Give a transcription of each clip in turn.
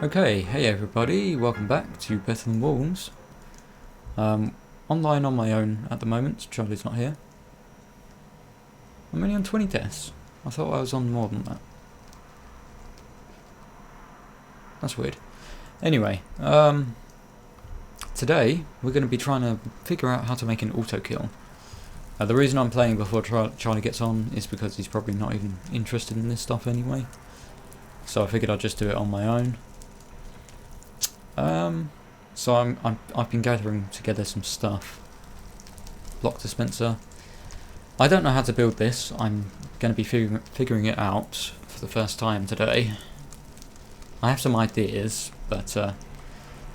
Okay, hey everybody, welcome back to Better Than Walls. Online on my own at the moment, Charlie's not here. I'm only on 20 deaths. I thought I was on more than that. That's weird. Anyway, today we're going to be trying to figure out how to make an auto-kill. The reason I'm playing before Charlie gets on is because he's probably not even interested in this stuff anyway. So I figured I'd just do it on my own. So I've been gathering together some stuff. Block dispenser. I don't know how to build this. I'm going to be figuring it out for the first time today. I have some ideas, but the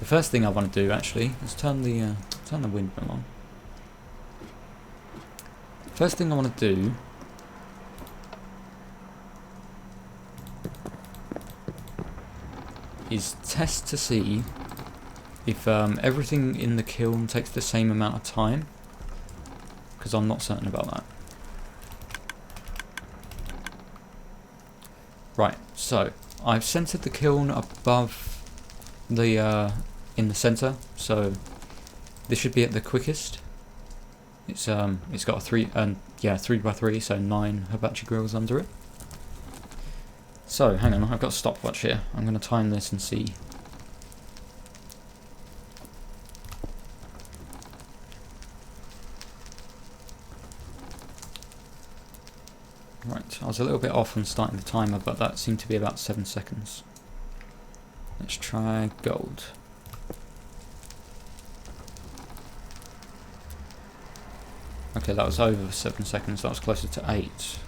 first thing I want to do actually is turn the windmill on. First thing I want to do is test to see if everything in the kiln takes the same amount of time, because I'm not certain about that. Right, so I've centered the kiln above the in the center, so this should be at the quickest. It's got a 3x3, so 9 hibachi grills under it. So hang on, I've got a stopwatch here. I'm going to time this and see. Right, I was a little bit off on starting the timer, but that seemed to be about 7 seconds. Let's try gold. Okay, that was over 7 seconds, that was closer to 8.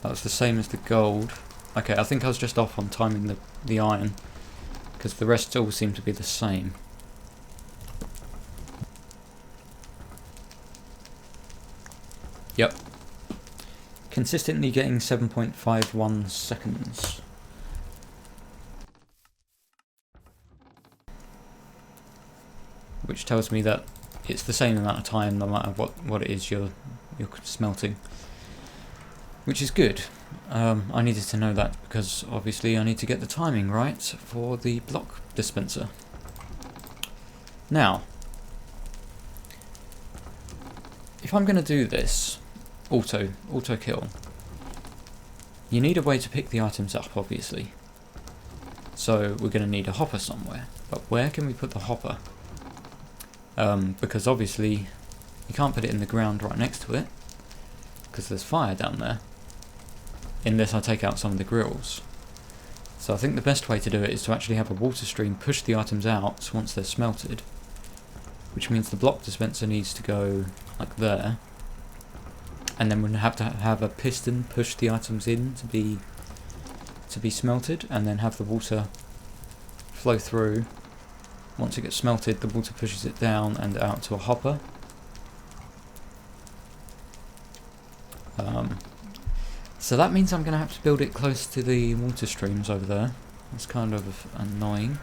That was the same as the gold. Okay, I think I was just off on timing the iron, because the rest all seem to be the same. Yep. Consistently getting 7.51 seconds. Which tells me that it's the same amount of time no matter what it is you're smelting. Which is good. I needed to know that because obviously I need to get the timing right for the block dispenser. Now, if I'm going to do this auto-kill, you need a way to pick the items up, obviously. So we're going to need a hopper somewhere. But where can we put the hopper? Because obviously you can't put it in the ground right next to it, because there's fire down there, unless I take out some of the grills. So I think the best way to do it is to actually have a water stream push the items out once they're smelted, which means the block dispenser needs to go like there, and then we'll have to have a piston push the items in to be smelted, and then have the water flow through. Once it gets smelted, the water pushes it down and out to a hopper. So that means I'm going to have to build it close to the water streams over there. That's kind of annoying.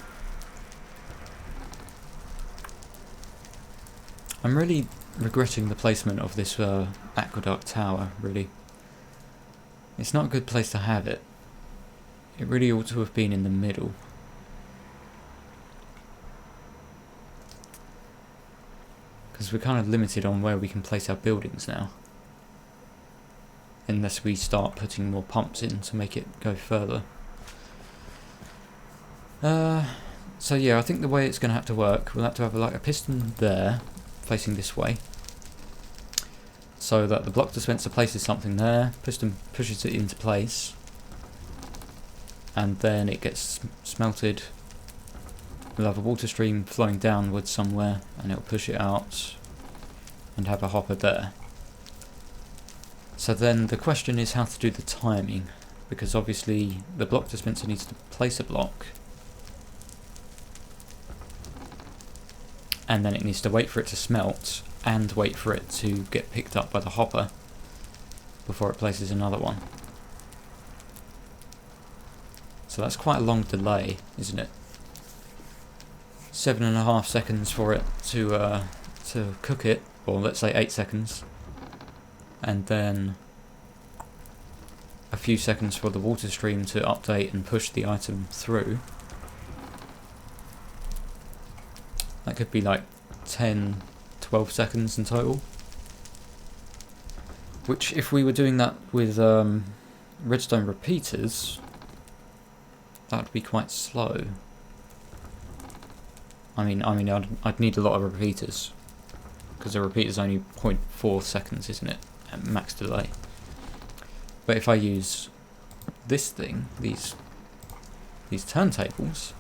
I'm really regretting the placement of this aqueduct tower, really. It's not a good place to have it. It really ought to have been in the middle. Because we're kind of limited on where we can place our buildings now. Unless we start putting more pumps in to make it go further. So yeah, I think the way it's going to have to work, we'll have to have like a piston there, facing this way. So that the block dispenser places something there, piston pushes it into place, and then it gets smelted. We'll have a water stream flowing downwards somewhere, and it'll push it out, and have a hopper there. So then the question is how to do the timing, because obviously the block dispenser needs to place a block, and then it needs to wait for it to smelt, and wait for it to get picked up by the hopper before it places another one. So that's quite a long delay, isn't it? 7.5 seconds for it to cook it, or let's say 8 seconds, and then a few seconds for the water stream to update and push the item through. That could be like 10, 12 seconds in total. Which, if we were doing that with redstone repeaters, that would be quite slow. I mean, I'd need a lot of repeaters, because a repeater's only 0.4 seconds, isn't it, at max delay. But if I use this thing, these turntables,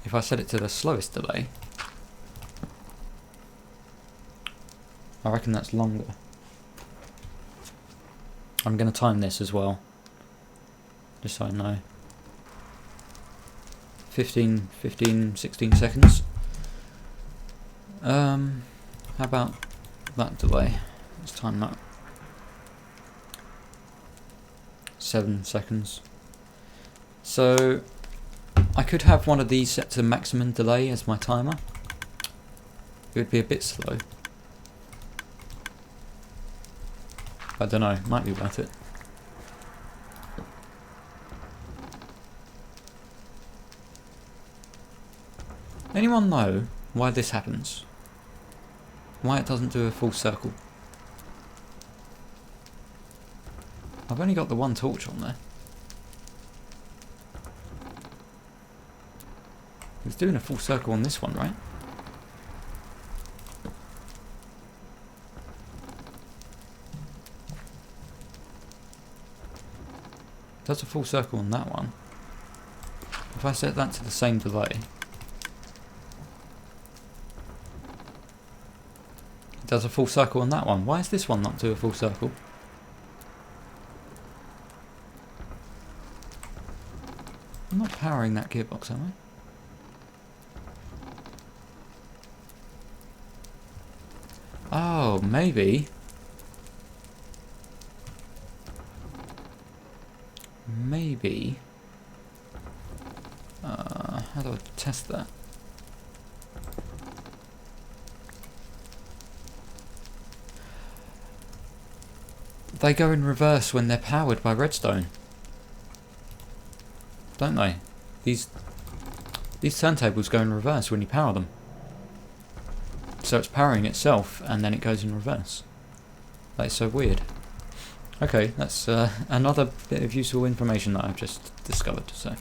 if I set it to the slowest delay, I reckon that's longer. I'm going to time this as well, just so I know. 15, 16 seconds. How about that delay? Let's time that. 7 seconds. So I could have one of these set to maximum delay as my timer. It would be a bit slow. I don't know, might be worth it. Anyone know why this happens? Why it doesn't do a full circle? I've only got the one torch on there. It's doing a full circle on this one, right? Does a full circle on that one. If I set that to the same delay, it does a full circle on that one. Why is this one not do a full circle? I'm not powering that gearbox, am I? Oh, maybe. Maybe. How do I test that? They go in reverse when they're powered by redstone, don't they? These turntables go in reverse when you power them. So it's powering itself and then it goes in reverse. That is so weird. Okay, that's another bit of useful information that I've just discovered. So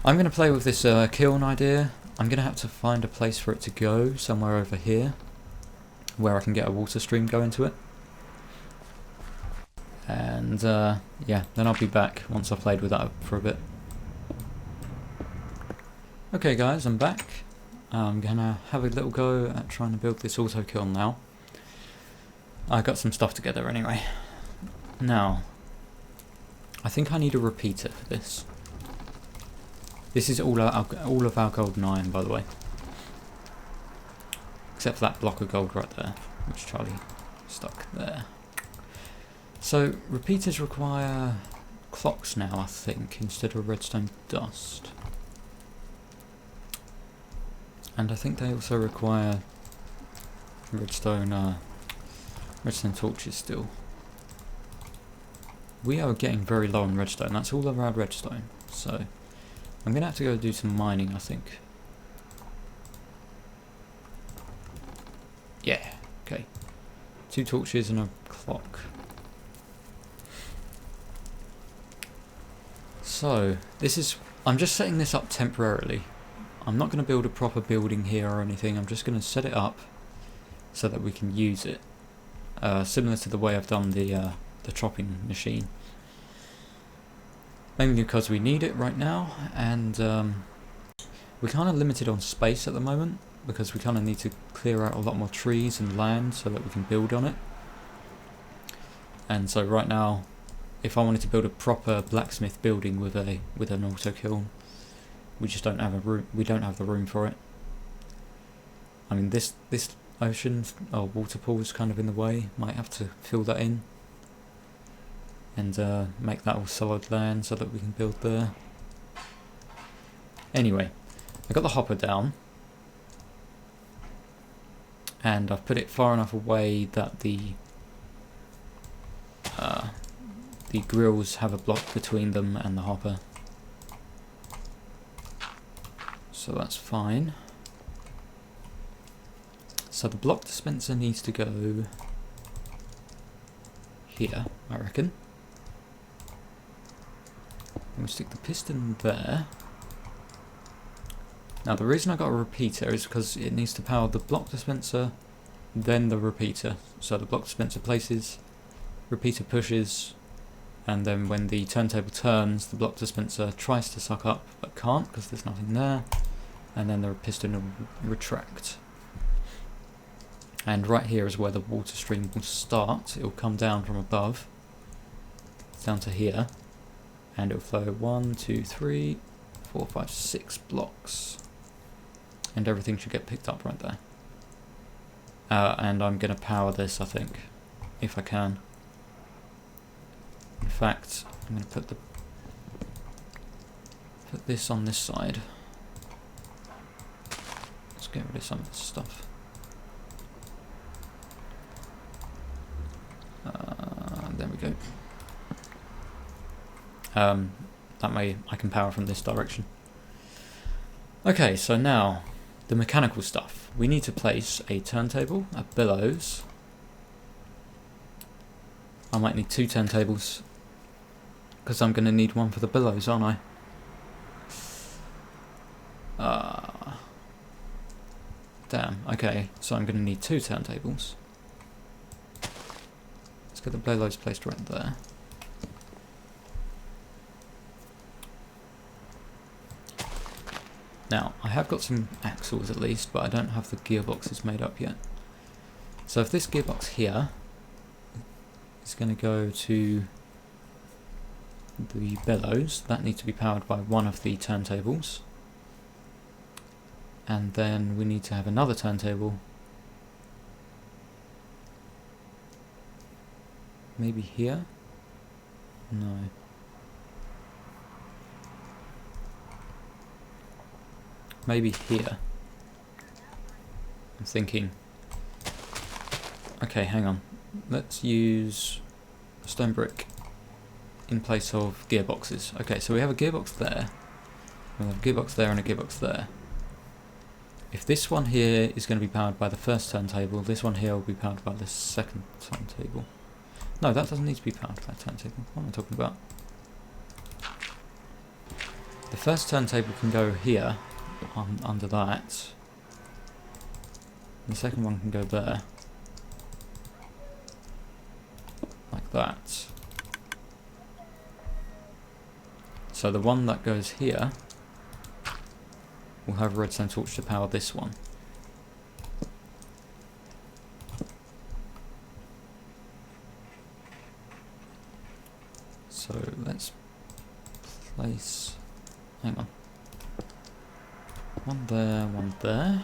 I'm going to play with this kiln idea. I'm going to have to find a place for it to go, somewhere over here, where I can get a water stream going to it. And yeah, then I'll be back once I've played with that for a bit. Okay guys, I'm back. I'm gonna have a little go at trying to build this auto-kiln now. I got some stuff together anyway. Now, I think I need a repeater for this. This is all of our golden iron, by the way. Except for that block of gold right there, which Charlie stuck there. So, repeaters require clocks now, I think, instead of redstone dust. And I think they also require redstone torches still. We are getting very low on redstone. That's all around redstone. So I'm going to have to go do some mining, I think. Yeah, okay. 2 torches and a clock. So, I'm just setting this up temporarily. I'm not going to build a proper building here or anything, I'm just going to set it up so that we can use it. Similar to the way I've done the chopping machine. Mainly because we need it right now, and we're kind of limited on space at the moment, because we kind of need to clear out a lot more trees and land so that we can build on it. And so right now, if I wanted to build a proper blacksmith building with an auto-kiln, we just don't have a room. We don't have the room for it. I mean, this ocean or water pool is kind of in the way. Might have to fill that in and make that all solid land so that we can build there. Anyway, I got the hopper down. and I've put it far enough away that the grills have a block between them and the hopper. So that's fine. So the block dispenser needs to go here, I reckon. And we'll stick the piston there. Now the reason I got a repeater is because it needs to power the block dispenser, then the repeater. So the block dispenser places, repeater pushes, and then when the turntable turns, the block dispenser tries to suck up, but can't because there's nothing there, and then the piston will retract. And right here is where the water stream will start. It will come down from above, down to here, and it will flow 1, 2, 3, 4, 5, 6 blocks. And everything should get picked up right there. And I'm going to power this, I think, if I can. In fact, I'm going to put this on this side. Let's get rid of some of this stuff. There we go. That way I can power from this direction. Okay, so now the mechanical stuff. We need to place a turntable, a bellows. I might need 2 turntables because I'm going to need one for the bellows, aren't I? Damn, okay, so I'm going to need 2 turntables. Let's get the bellows placed right there. Now, I have got some axles at least, but I don't have the gearboxes made up yet. So if this gearbox here is going to go to the bellows, that needs to be powered by one of the turntables. And then we need to have another turntable. Maybe here? No. Maybe here. I'm thinking. Okay, hang on. Let's use stone brick in place of gearboxes. Okay, so we have a gearbox there. We have a gearbox there and a gearbox there. If this one here is going to be powered by the first turntable, this one here will be powered by the second turntable. No, that doesn't need to be powered by a turntable. What am I talking about? The first turntable can go here, under that. The second one can go there. Like that. So the one that goes here will have a redstone torch to power this one. So let's place, hang on, one there, one there.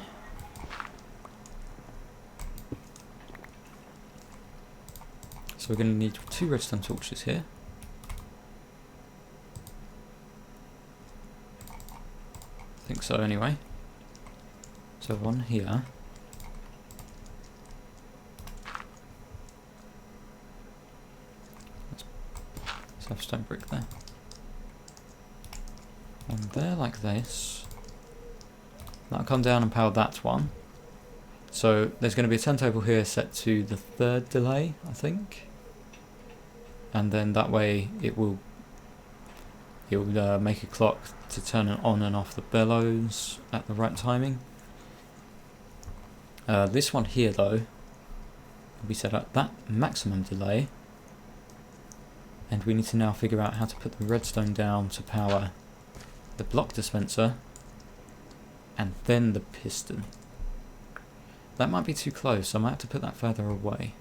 So we're going to need 2 redstone torches here. I think so anyway. So one here. Let's have stone brick there. One there like this. That'll come down and power that one. So there's going to be a turntable here set to the 3rd delay, I think. And then that way it will make a clock to turn on and off the bellows at the right timing. This one here though will be set at that maximum delay, and we need to now figure out how to put the redstone down to power the block dispenser and then the piston. That might be too close, I might have to put that further away.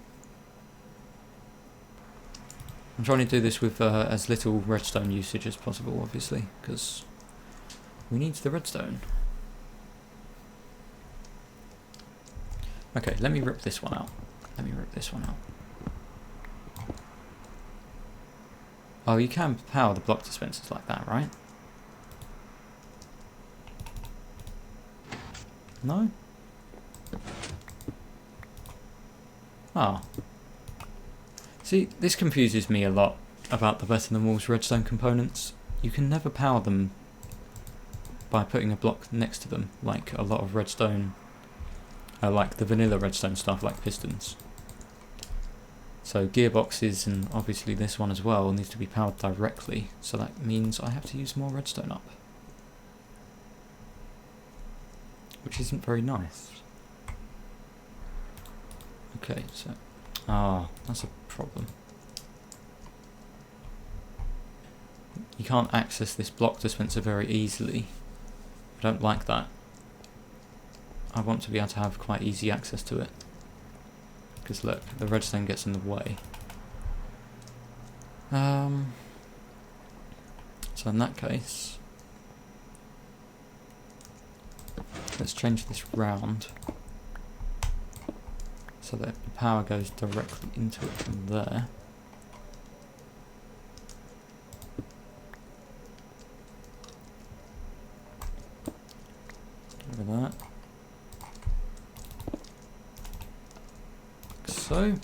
I'm trying to do this with as little redstone usage as possible, obviously, because we need the redstone. Okay, let me rip this one out. Oh, you can power the block dispensers like that, right? No? Ah. See, this confuses me a lot about the Better Than Walls redstone components. You can never power them by putting a block next to them, like a lot of redstone, like the vanilla redstone stuff, like pistons. So gearboxes, and obviously this one as well, needs to be powered directly, so that means I have to use more redstone up. Which isn't very nice. Okay, so... ah, that's a problem. You can't access this block dispenser very easily. I don't like that. I want to be able to have quite easy access to it. Because look, the redstone gets in the way. So in that case, let's change this round so that the power goes directly into it from there. Get rid of that. Like so.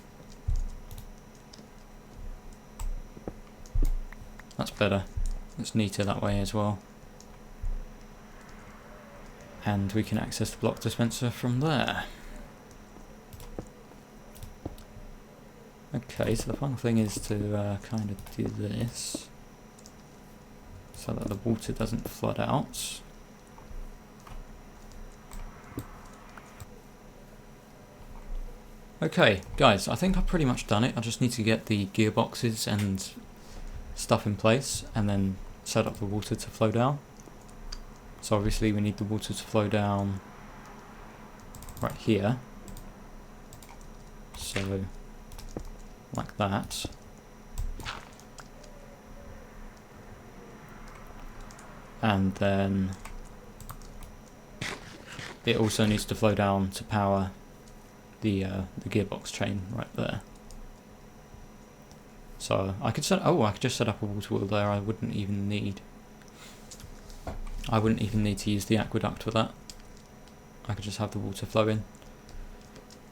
That's better. It's neater that way as well. And we can access the block dispenser from there. Okay, so the final thing is to kind of do this so that the water doesn't flood out. Okay, guys, I think I've pretty much done it. I just need to get the gearboxes and stuff in place and then set up the water to flow down. So obviously we need the water to flow down right here. So like that. And then it also needs to flow down to power the gearbox chain right there. So I could just set up a water wheel there. I wouldn't even need to use the aqueduct for that. I could just have the water flow in.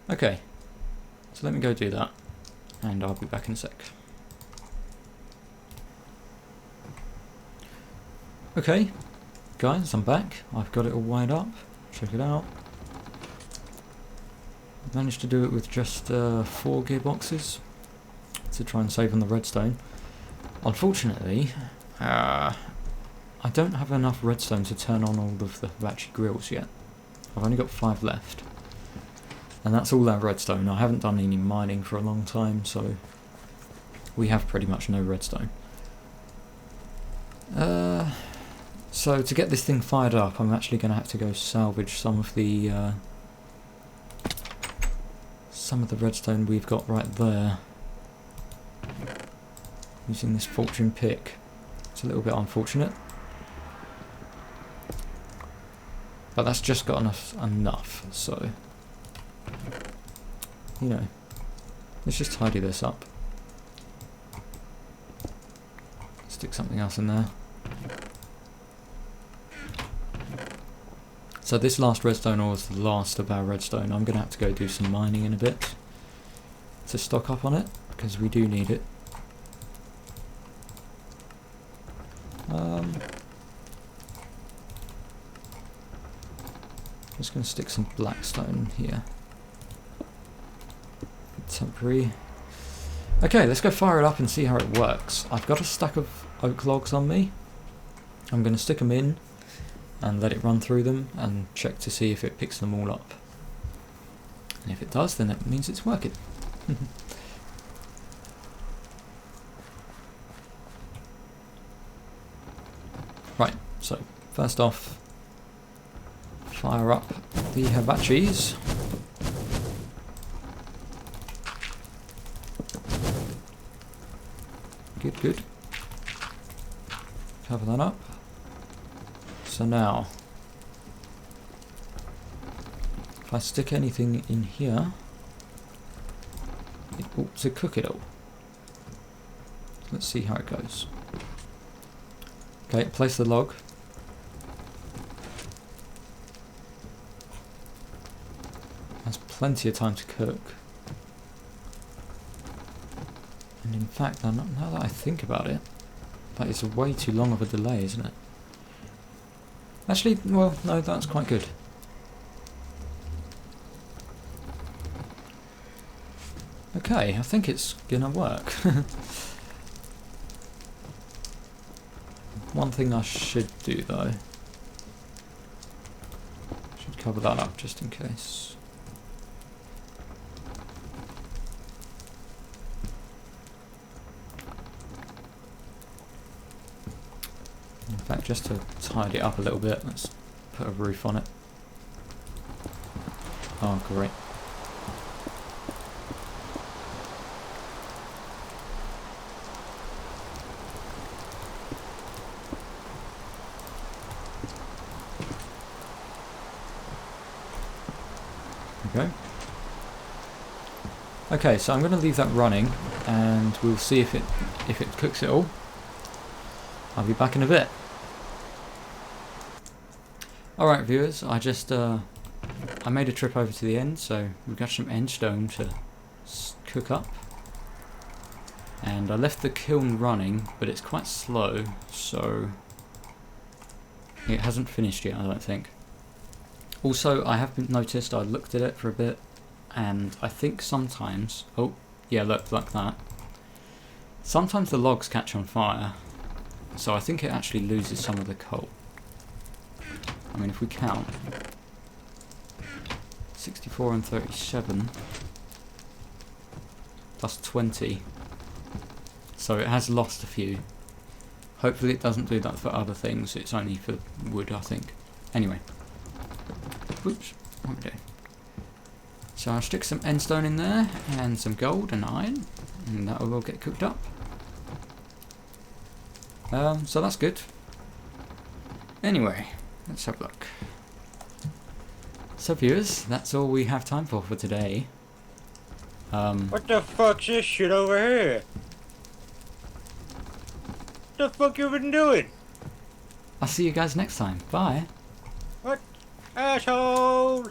Okay, so let me go do that, and I'll be back in a sec. Okay, guys, I'm back. I've got it all wired up. Check it out. I've managed to do it with just 4 gearboxes to try and save on the redstone. Unfortunately, I don't have enough redstone to turn on all of the Hibachi grills yet. I've only got 5 left. And that's all our redstone. I haven't done any mining for a long time, so we have pretty much no redstone. So to get this thing fired up, I'm actually going to have to go salvage some of the redstone we've got right there, using this fortune pick. It's a little bit unfortunate, but that's just got enough, so you know, let's just tidy this up. Stick something else in there. So this last redstone ore is the last of our redstone. I'm going to have to go do some mining in a bit to stock up on it, because we do need it. Just going to stick some blackstone here. Temporary. Okay, let's go fire it up and see how it works. I've got a stack of oak logs on me. I'm going to stick them in and let it run through them and check to see if it picks them all up. And if it does, then that means it's working. Right, so first off, fire up the Hibachis. Good, good. Cover that up. So now, if I stick anything in here, it ought to cook it all. Let's see how it goes. Okay, place the log. Has plenty of time to cook. And in fact, now that I think about it, that is way too long of a delay, isn't it? Actually, well, no, that's quite good. Okay, I think it's gonna work. One thing I should do though, should cover that up just in case. In fact, just to tidy it up a little bit, let's put a roof on it. Oh, great. Okay. Okay, so I'm going to leave that running, and we'll see if it cooks it all. I'll be back in a bit. Alright viewers, I made a trip over to the end, so we've got some end stone to cook up. And I left the kiln running, but it's quite slow, so it hasn't finished yet, I don't think. Also, I have noticed, I looked at it for a bit, and I think sometimes, oh yeah, look like that. Sometimes the logs catch on fire, so I think it actually loses some of the coal. I mean, if we count 64 and 37, plus 20, so it has lost a few. Hopefully it doesn't do that for other things, it's only for wood, I think. Anyway, whoops, what am I doing? So I'll stick some end stone in there, and some gold and iron, and that will all get cooked up. So that's good. Anyway, let's have a look. So viewers, that's all we have time for today. What the fuck's this shit over here? What the fuck you been doing? I'll see you guys next time. Bye. What? Asshole!